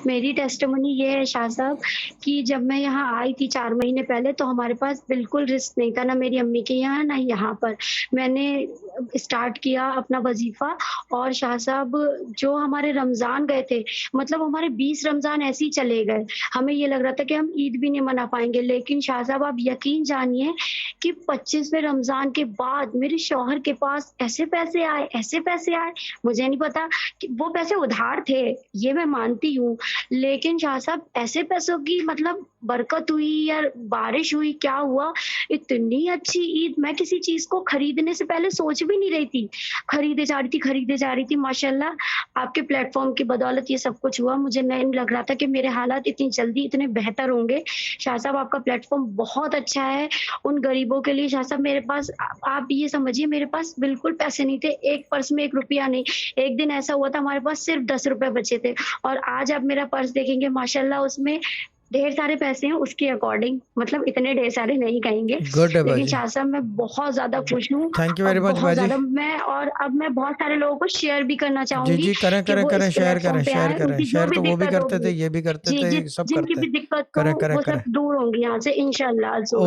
मेरी टेस्टिमोनी ये है शाह साहब कि जब मैं यहाँ आई थी 4 महीने पहले तो हमारे पास बिल्कुल रिस्क नहीं था, ना मेरी अम्मी के यहाँ, ना यहाँ पर। मैंने स्टार्ट किया अपना वज़ीफ़ा और शाह साहब जो हमारे रमज़ान गए थे, मतलब हमारे 20 रमज़ान ऐसे ही चले गए। हमें ये लग रहा था कि हम ईद भी नहीं मना पाएँगे, लेकिन शाह साहब आप यकीन जानिए कि 25वें रमज़ान के बाद मेरे शौहर के पास ऐसे पैसे आए, मुझे नहीं पता कि वो पैसे उधार थे, ये मैं मानती हूँ। लेकिन शाह साहब ऐसे पैसों की मतलब बरकत हुई या बारिश हुई, क्या हुआ, इतनी अच्छी ईद मैं किसी चीज़ को खरीदने से पहले सोच भी नहीं रही थी। खरीदे जा रही थी माशाल्लाह आपके प्लेटफ़ॉर्म की बदौलत ये सब कुछ हुआ। मुझे नहीं लग रहा था कि मेरे हालात इतनी जल्दी इतने बेहतर होंगे। शाह साहब आपका प्लेटफ़ॉर्म बहुत अच्छा है। उन गरीबों के लिए शाह साहब मेरे पास आप ये समझिए मेरे पास बिल्कुल पैसे नहीं थे। एक पर्स में ₹1 नहीं। एक दिन ऐसा हुआ था हमारे पास सिर्फ़ ₹10 बचे थे और आज आप मेरा पर्स देखेंगे माशाल्लाह उसमें ढेर सारे पैसे हैं उसके अकॉर्डिंग मतलब इतने ढेर सारे नहीं कहेंगे। गुड है लेकिन बाजी। शाह साहब मैं बहुत ज़्यादा खुश हूँ थैंक यू वेरी मच बहुत बाजी। ज़्यादा मैं और अब मैं बहुत सारे लोगों को शेयर भी करना जी, चाहूँगी जी, करें, कि करें, वो करें, इस शेयर करें, प्लेटफ़ॉर्म पे शेयर आएँ, करें। उनकी जो शेयर भी तो वो भी दिक्कत करते थे, होगी ये भी करते जी, थे, सब जिनकी करते भी हैं। दिक्कत हो करें, करें, वो करें। सब दूर होंगी यहाँ से इंशाअल्लाह। ओ